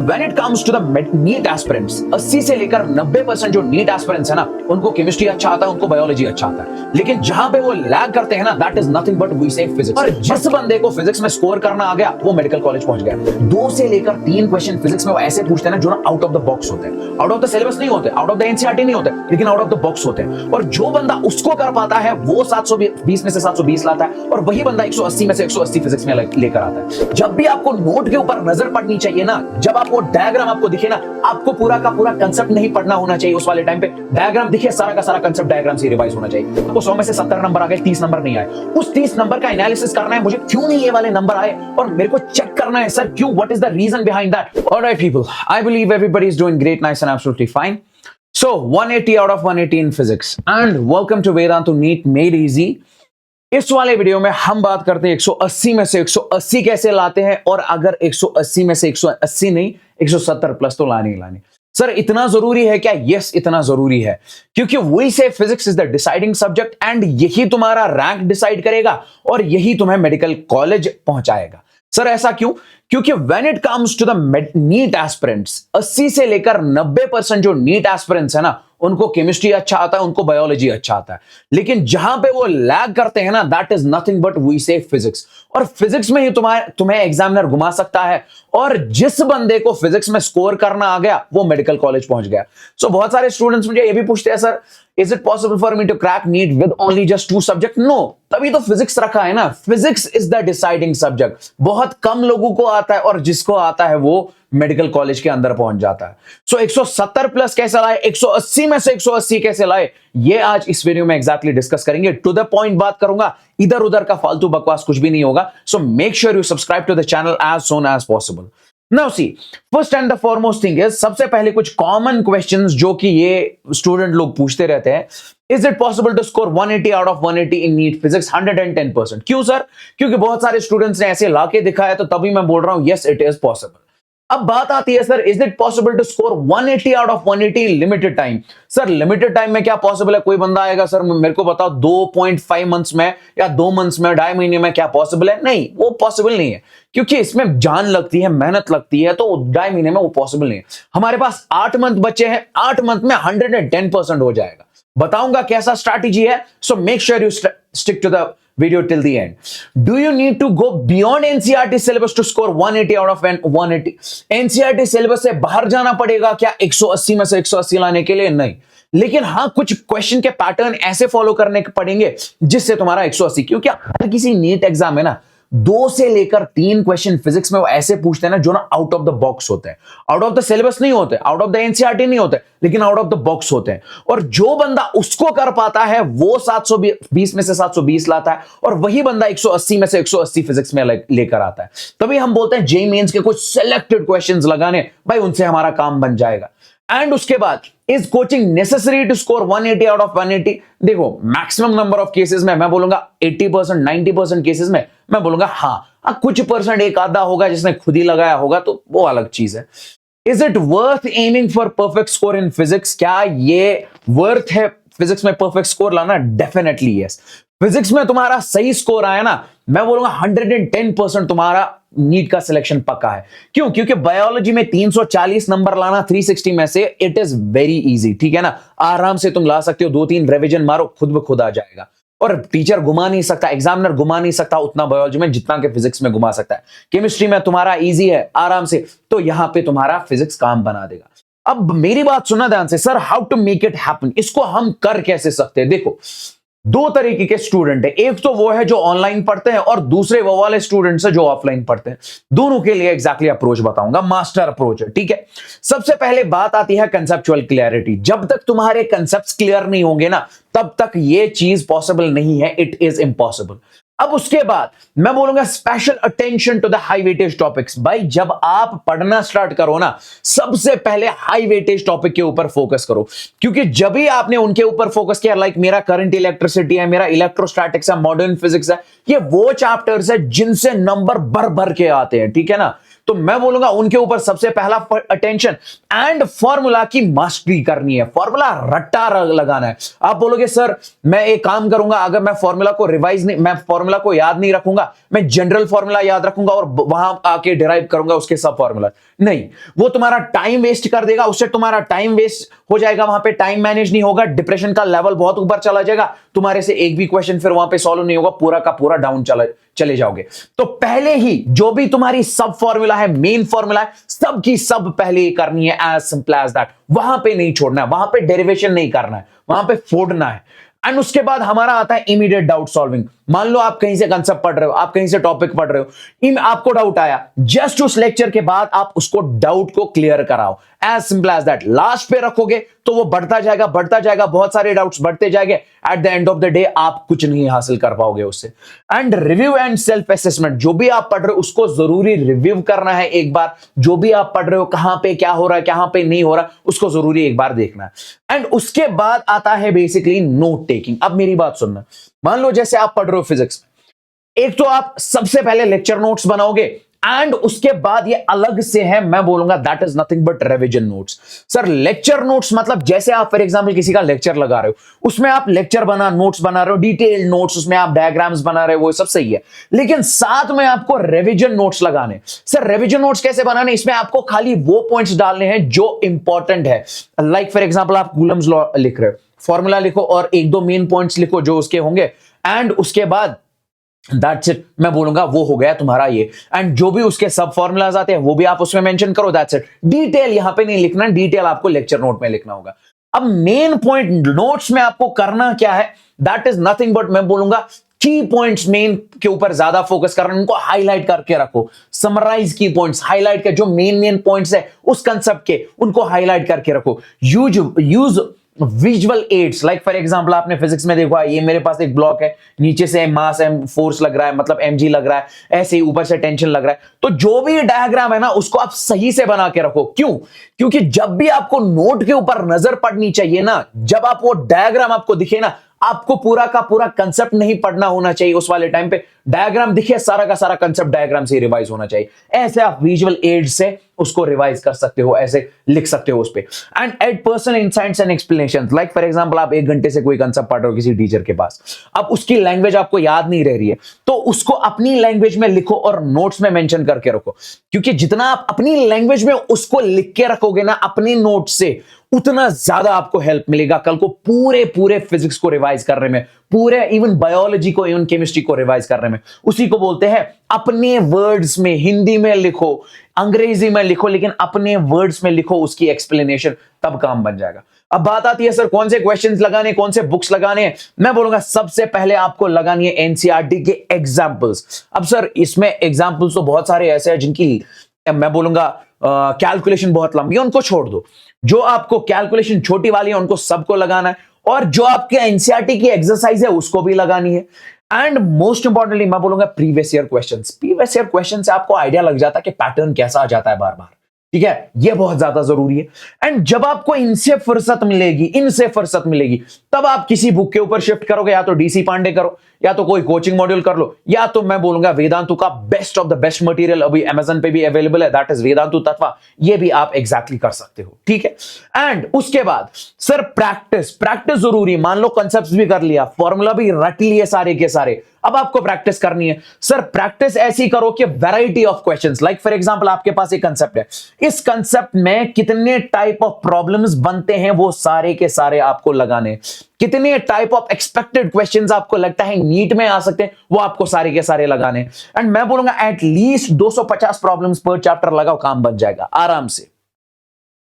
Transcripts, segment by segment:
When it comes to the NEET aspirants 80 से लेकर 90% जो नीट एस्पिरेंट्स है ना, उनको केमिस्ट्री अच्छा आता है, उनको बायोलॉजी अच्छा आता है, लेकिन जहां पे वो लैग करते हैं ना, that is nothing but we say physics. और जिस बंदे को फिजिक्स में स्कोर करना आ गया वो मेडिकल कॉलेज पहुंच गया। 2 से लेकर 3 क्वेश्चन फिजिक्स में वो ऐसे पूछते हैं ना जो ना आउट ऑफ द बॉक्स होते हैं, आउट ऑफ द सिलेबस नहीं होते, आउट ऑफ द एनसीईआरटी नहीं होते, लेकिन आउट ऑफ द बॉक्स होते हैं। और जो बंदा उसको कर पाता है वो 720 में से 720 लाता है, और वही बंदा 180 में से 180 फिजिक्स में लेकर आता है। जब भी आपको नोट के ऊपर नजर पड़नी चाहिए ना, जब आपको डायग्राम आपको दिखे ना, आपको पूरा का पूरा कंसेप्ट नहीं पढ़ना होना चाहिए। उस वाले टाइम पे डायग्राम दिखे, सारा का सारा कंसेप्ट डायग्राम से रिवाइज होना चाहिए। आपको 100 में से 70 नंबर आ गए, 30 नंबर नहीं आए, उस 30 नंबर का एनालिसिस करना है, मुझे क्यों नहीं ये वाले नंबर आए, और मेरे को चेक करना है सर क्यों, what is the reason behind that. Alright people, I believe everybody is doing great, nice and absolutely fine. So 180 out of 180 in physics and welcome to Vedantu NEET Made Easy। इस वाले video में हम बात करते हैं 180 में से 180 कैसे लाते हैं, और अगर 180 में से 180 नहीं 170 प्लस तो लानी ही लानी। सर इतना जरूरी है क्या? यस, इतना जरूरी है, क्योंकि we say physics is the deciding subject and यही तुम्हारा रैंक डिसाइड करेगा और यही तुम्हें मेडिकल कॉलेज पहुंचाएगा। सर ऐसा क्यों? क्योंकि when it comes to the NEET aspirants 80 से लेकर 90% जो नीट एस्पिरेंट्स है ना, उनको केमिस्ट्री अच्छा आता है, उनको बायोलॉजी अच्छा आता है, लेकिन जहां पे वो लैग करते हैं ना, that is nothing but we say physics. और फिजिक्स में ही तुम्हें एग्जामिनर घुमा सकता है, और जिस बंदे को फिजिक्स में स्कोर करना आ गया वो मेडिकल कॉलेज पहुंच गया। सो बहुत सारे स्टूडेंट्स मुझे ये भी पूछते हैं, sir is it possible for me to crack NEET with only just 2 subject? No, तभी तो फिजिक्स रखा है ना। Physics is the deciding subject. बहुत कम लोगों को आता है, और जिसको आता है वो मेडिकल कॉलेज के अंदर पहुंच जाता है। सो 170 प्लस कैसे लाए, 180 में से 180 कैसे लाए, ये आज इस वीडियो में एग्जैक्टली डिस्कस करेंगे। टू द पॉइंट बात करूंगा, इधर उधर का फालतू बकवास कुछ भी नहीं होगा। So make sure you subscribe to the channel as soon as possible. Now see, first and the foremost thing is, सबसे पहले कुछ कॉमन क्वेश्चंस जो कि ये स्टूडेंट लोग पूछते रहते हैं। Is it possible to score 180 out of 180 in NEET physics? 110%। क्यों सर? क्योंकि बहुत सारे स्टूडेंट्स ने ऐसे लाके दिखाया, तो तभी मैं बोल रहा हूं यस इट इज पॉसिबल। अब बात आती है, sir is it possible to score 180 out of 180 limited time? Sir limited time में क्या पॉसिबल है? कोई बंदा आएगा सर मेरे को बताओ 2.5 मंथ्स में या 2 मंथ्स में, 2.5 महीने में क्या पॉसिबल है? नहीं, वो पॉसिबल नहीं है, क्योंकि इसमें जान लगती है, मेहनत लगती है, तो 2.5 महीने में वो पॉसिबल नहीं है। हमारे पास 8 मंथ बचे हैं, 8 मंथ में 110% हो जाएगा। बताऊंगा कैसा स्ट्रैटेजी है, so make sure you stick to the video till the end. Do you need to go beyond NCERT syllabus to score 180 out of 180? NCERT syllabus से बाहर जाना पड़ेगा क्या 180 में से 180 लाने के लिए? नहीं, लेकिन हाँ कुछ क्वेश्चन के पैटर्न ऐसे फॉलो करने पड़ेंगे जिससे तुम्हारा 180, क्योंकि हर किसी नीट एग्जाम है ना 2 से लेकर 3 क्वेश्चन फिजिक्स में वो ऐसे पूछते हैं ना जो ना आउट ऑफ द बॉक्स होते हैं, आउट ऑफ द सिलेबस नहीं होते, आउट ऑफ द एनसीईआरटी नहीं होते, लेकिन आउट ऑफ द बॉक्स होते हैं। और जो बंदा उसको कर पाता है वो 720 में से 720 लाता है, और वही बंदा 180 में से 180 फिजिक्स में लेकर आता है। तभी हम बोलते हैं जेईई मेंस के कुछ सिलेक्टेड क्वेश्चंस लगाने, भाई उनसे हमारा काम बन जाएगा। एंड उसके बाद, is coaching necessary to score 180 out of 180? देखो, मैक्सिमम नंबर ऑफ केसेस में मैं बोलूंगा 80%, 90% केसेस में मैं बोलूंगा हाँ, कुछ परसेंट एक आधा होगा जिसने खुद ही लगाया होगा, तो वो अलग चीज है। Is it worth aiming for perfect score in physics? क्या ये वर्थ है फिजिक्स में परफेक्ट स्कोर लाना? Definitely yes. फिजिक्स में तुम्हारा सही स्कोर आया ना, मैं बोलूंगा 110% तुम्हारा नीट का सिलेक्शन पक्का है। क्यों? क्योंकि बायोलॉजी में 340 नंबर लाना 360 में से, इट इज वेरी इजी, ठीक है ना, आराम से तुम ला सकते हो। 2-3 रिवीजन मारो, खुद ब खुद आ जाएगा, और टीचर घुमा नहीं सकता, एग्जामिनर घुमा नहीं सकता उतना बायोलॉजी में जितना कि फिजिक्स में घुमा सकता है। केमिस्ट्री में तुम्हारा इजी है, आराम से, तो यहां पे तुम्हारा फिजिक्स काम बना देगा। अब मेरी बात सुनना ध्यान से, sir how to make it happen, इसको हम कर कैसे सकते हैं? देखो, 2 तरीके के स्टूडेंट है, एक तो वो है जो ऑनलाइन पढ़ते हैं, और दूसरे वो वाले स्टूडेंट्स है जो ऑफलाइन पढ़ते हैं। दोनों के लिए एग्जैक्टली अप्रोच बताऊंगा, मास्टर अप्रोच है, ठीक है। सबसे पहले बात आती है कंसेप्चुअल क्लैरिटी। जब तक तुम्हारे कंसेप्ट्स क्लियर नहीं होंगे ना, तब तक ये चीज पॉसिबल नहीं है, इट इज इम्पॉसिबल। अब उसके बाद मैं बोलूंगा special attention to the high weightage topics. भाई जब आप पढ़ना स्टार्ट करो ना, सबसे पहले हाई वेटेज टॉपिक के ऊपर फोकस करो, क्योंकि जब भी आपने उनके ऊपर फोकस किया, लाइक मेरा करंट इलेक्ट्रिसिटी है, मेरा इलेक्ट्रोस्टैटिक्स है, मॉडर्न फिजिक्स है, ये वो चैप्टर्स है जिनसे नंबर भर भर के आते हैं, ठीक है ना। तो मैं बोलूंगा उनके ऊपर सबसे पहला अटेंशन एंड फॉर्मूला की मास्टरी करनी है, फॉर्मूला रट्टा लगाना है। आप बोलोगे सर मैं एक काम करूंगा, अगर मैं फॉर्मूला को रिवाइज नहीं, मैं फॉर्मूला को याद नहीं रखूंगा, मैं जनरल फॉर्मूला याद रखूंगा और वहां आके डिराइव करूंगा उसके सब फॉर्मूला, नहीं, वो तुम्हारा टाइम वेस्ट कर देगा, उससे तुम्हारा टाइम वेस्ट हो जाएगा, वहां पे टाइम मैनेज नहीं होगा, डिप्रेशन का लेवल बहुत ऊपर चला जाएगा, तुम्हारे से एक भी क्वेश्चन फिर वहां पे सॉल्व नहीं होगा, पूरा का पूरा डाउन चले जाओगे। तो पहले ही जो भी तुम्हारी सब फॉर्मूला है, मेन फॉर्मूला है, सब की सब पहले ही करनी है, एज सिंपल एज दैट। वहां पे नहीं छोड़ना है, वहां पे डेरिवेशन नहीं करना है, वहां पे फोड़ना है। एंड उसके बाद हमारा आता है इमीडिएट डाउट सॉल्विंग। मान लो आप कहीं से कंसेप्ट पढ़ रहे हो, आप कहीं से टॉपिक पढ़ रहे हो, आपको डाउट आया, जस्ट उस लेक्चर के बाद आप उसको डाउट को क्लियर कराओ, as simple as that. Last पे रखोगे तो वो बढ़ता जाएगा, बहुत सारे डाउट्स बढ़ते जाएंगे, at the end of the day आप कुछ नहीं हासिल कर पाओगे उससे। And review and self assessment, जो भी आप पढ़ रहे हो उसको जरूरी रिव्यू करना है एक बार, जो भी आप पढ़ रहे हो कहां पे क्या हो रहा है, कहां पे नहीं हो रहा, उसको जरूरी एक बार देखना है। एंड उसके बाद आता है बेसिकली नोट टेकिंग। अब मेरी बात सुनना, मान लो जैसे आप पढ़ रहे हो फिजिक्स, एक तो आप सबसे पहले लेक्चर नोट्स बनाओगे, एंड उसके बाद ये अलग से है, मैं बोलूंगा that is nothing but revision notes. Sir lecture notes मतलब जैसे आप फॉर एग्जांपल किसी का लेक्चर लगा रहे हो, उसमें आप लेक्चर नोट्स बना रहे हो, डिटेल्ड नोट्स, उसमें आप डायग्राम्स बना रहे हो, वो सब सही है, लेकिन साथ में आपको रिवीजन नोट्स लगाने। सर रिवीजन नोट्स कैसे बनाने? इसमें आपको खाली वो पॉइंट्स डालने हैं जो इंपॉर्टेंट है। लाइक फॉर एग्जाम्पल आप कूलम्स लॉ लिख रहे हो, फॉर्मूला लिखो और एक दो मेन पॉइंट्स लिखो जो उसके होंगे, एंड उसके बाद दैट्स इट। मैं बोलूंगा वो हो गया तुम्हारा ये, एंड जो भी उसके सब फॉर्मूलाज आते हैं वो भी आप उसमें मेंशन करो, दैट्स इट। डिटेल यहां पे नहीं लिखना, डिटेल आपको लेक्चर नोट में लिखना होगा। अब मेन पॉइंट नोट्स में आपको करना क्या है? दैट इज नथिंग बट मैं बोलूंगा की पॉइंट्स मेन के ऊपर ज्यादा फोकस करना, उनको हाईलाइट करके रखो, समराइज की पॉइंट्स हाईलाइट कर, जो मेन पॉइंट्स है उस कंसेप्ट के उनको हाईलाइट करके रखो। Use visual aids, like for example आपने फिजिक्स में देखा, ये मेरे पास एक ब्लॉक है, नीचे से मास एम फोर्स लग रहा है, मतलब mg लग रहा है, ऐसे ही ऊपर से टेंशन लग रहा है, तो जो भी डायग्राम है ना उसको आप सही से बना के रखो। क्यों? क्योंकि जब भी आपको नोट के ऊपर नजर पड़नी चाहिए ना, जब आप वो डायग्राम आपको दिखे ना, आपको पूरा का पूरा कंसेप्ट नहीं पढ़ना होना चाहिए उस वाले टाइम पे, डायग्राम दिखे सारा का सारा कंसेप्ट डायग्राम से रिवाइज होना चाहिए। ऐसे आप विजुअल एड से उसको रिवाइज कर सकते हो, ऐसे लिख सकते हो उस पे। And add personal insights and explanations, like for example आप 1 घंटे से कोई कंसेप्ट पढ़ रहे हो किसी टीचर के पास, अब उसकी लैंग्वेज आपको याद नहीं रह रही है, तो उसको अपनी लैंग्वेज में लिखो और नोट्स में मेंशन करके रखो, क्योंकि जितना आप अपनी लैंग्वेज में उसको लिख के रखोगे ना अपने नोट से, उतना ज्यादा आपको हेल्प मिलेगा कल को पूरे फिजिक्स को रिवाइज करने में, पूरे इवन बायोलॉजी को, इवन केमिस्ट्री को रिवाइज करने में। उसी को बोलते हैं अपने वर्ड्स में, हिंदी में लिखो, अंग्रेजी में लिखो, लेकिन अपने वर्ड्स में लिखो उसकी एक्सप्लेनेशन, तब काम बन जाएगा। अब बात आती है सर कौन से क्वेश्चंस लगाने, कौन से बुक्स लगाने हैं? मैं बोलूंगा सबसे पहले आपको लगानी है एनसीईआरटी के एग्जांपल्स। अब सर इसमें एग्जांपल्स तो बहुत सारे ऐसे हैं जिनकी मैं बोलूंगा कैलकुलेशन बहुत लंबी है, उनको छोड़ दो। जो आपको कैलकुलेशन छोटी वाली है उनको सबको लगाना है, और जो आपके एनसीईआरटी की एक्सरसाइज है उसको भी लगानी है। एंड मोस्ट इंपॉर्टेंटली मैं बोलूंगा प्रीवियस ईयर क्वेश्चन से आपको आइडिया लग जाता है कि पैटर्न कैसा आ जाता है बार बार, ठीक है, ये बहुत ज्यादा जरूरी है। एंड जब आपको इनसे फुर्सत मिलेगी तब आप किसी बुक के ऊपर शिफ्ट करोगे, या तो डीसी पांडे करो, या तो कोई कोचिंग मॉड्यूल कर लो, या तो मैं बोलूंगा वेदांतु का best of the best material अभी अमेज़न पे भी अवेलेबल है, दैट इज वेदांतु तत्वा, ये भी आप एग्जैक्टली कर सकते हो, ठीक है। एंड उसके बाद सर प्रैक्टिस जरूरी। मान लो कंसेप्ट्स भी कर लिया, फॉर्मूला भी रट लिए सारे के सारे, अब आपको प्रैक्टिस करनी है। सर प्रैक्टिस ऐसी करो कि variety of questions, like for example आपके पास एक कंसेप्ट है, इस कंसेप्ट में कितने टाइप ऑफ प्रॉब्लम्स बनते हैं वो सारे के सारे आपको लगाने, कितने टाइप ऑफ एक्सपेक्टेड क्वेश्चंस आपको लगता है नीट में आ सकते हैं वो आपको सारे के सारे लगाने। एंड मैं बोलूंगा एटलीस्ट 250 प्रॉब्लम्स पर चैप्टर लगाओ, काम बन जाएगा आराम से,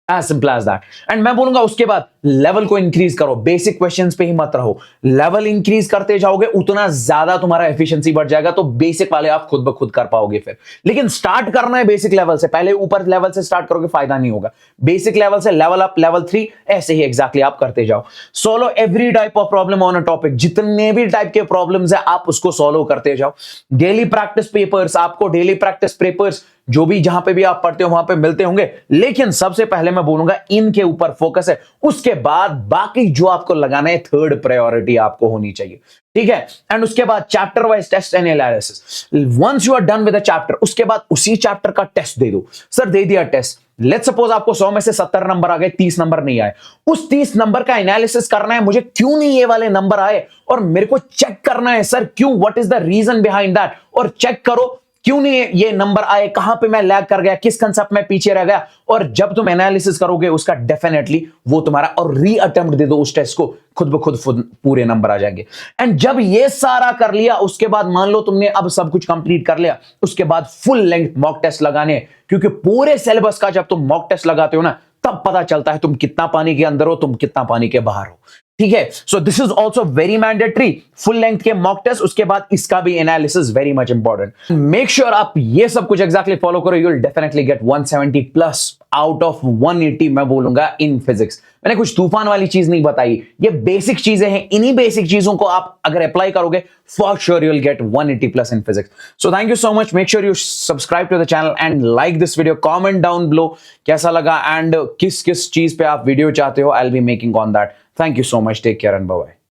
as simple as that. And मैं बोलूंगा उसके बाद लेवल को इंक्रीज करो, बेसिक क्वेश्चंस पे ही मत रहो, लेवल इंक्रीज करते जाओगे उतना ज्यादा तुम्हारा एफिशिएंसी बढ़ जाएगा, तो बेसिक वाले आप खुद ब खुद कर पाओगे फिर। लेकिन स्टार्ट करना है बेसिक लेवल से, पहले ऊपर लेवल से स्टार्ट करोगे फायदा नहीं होगा, बेसिक लेवल से लेवल अप, लेवल 3, ऐसे ही एग्जैक्टली आप करते जाओ। Solve every type of problem on a topic, जितने भी टाइप के प्रॉब्लम्स है आप उसको सोल्व करते जाओ। डेली प्रैक्टिस पेपर्स, आपको डेली प्रैक्टिस पेपर्स जो भी जहां पे भी आप पढ़ते हो वहां पे मिलते होंगे, लेकिन सबसे पहले मैं बोलूंगा इनके ऊपर फोकस है, उसके बाद बाकी जो आपको लगाना है थर्ड प्रायोरिटी आपको होनी चाहिए, ठीक है। एंड उसके बाद chapter wise test and analysis, once you are done with a chapter, उसके बाद उसी चैप्टर का टेस्ट दे दो। सर दे दिया टेस्ट, लेट्स सपोज आपको 100 में से 70 नंबर आ गए, 30 नंबर नहीं आए, उस 30 नंबर का एनालिसिस करना है मुझे, क्यों नहीं ये वाले नंबर आए, और मेरे को चेक करना है सर क्यों, what is the reason behind that, और चेक करो क्यों नहीं ये नंबर आए, कहां पे मैं लैग कर गया, किस कंसेप्ट में पीछे रह गया, और जब तुम एनालिसिस करोगे उसका डेफिनेटली वो तुम्हारा, और री अटेम्प्ट दे दो उस टेस्ट को, खुद ब खुद पूरे नंबर आ जाएंगे। एंड जब ये सारा कर लिया उसके बाद मान लो तुमने अब सब कुछ कंप्लीट कर लिया, उसके बाद फुल लेंथ मॉक टेस्ट लगाने, क्योंकि पूरे सिलेबस का जब तुम मॉक टेस्ट लगाते हो ना तब पता चलता है तुम कितना पानी के अंदर हो, तुम कितना पानी के बाहर हो, ठीक है। So this is also very mandatory, full length के मॉक टेस्ट, उसके बाद इसका भी analysis very much important. Make sure आप ये सब कुछ एग्जैक्टली फॉलो करो, you will definitely get 170 plus out of 180 मैं बोलूंगा इन फिजिक्स। मैंने कुछ तूफान वाली चीज नहीं बताई, ये बेसिक चीजें हैं, इन्हीं बेसिक चीजों को आप अगर अप्लाई करोगे for sure you will get 180 plus in physics. So thank you so much, make sure you subscribe to the channel and like this video, comment down below कैसा लगा एंड किस किस चीज पे आप वीडियो चाहते हो, I will be making on that. Thank you so much. Take care and bye-bye.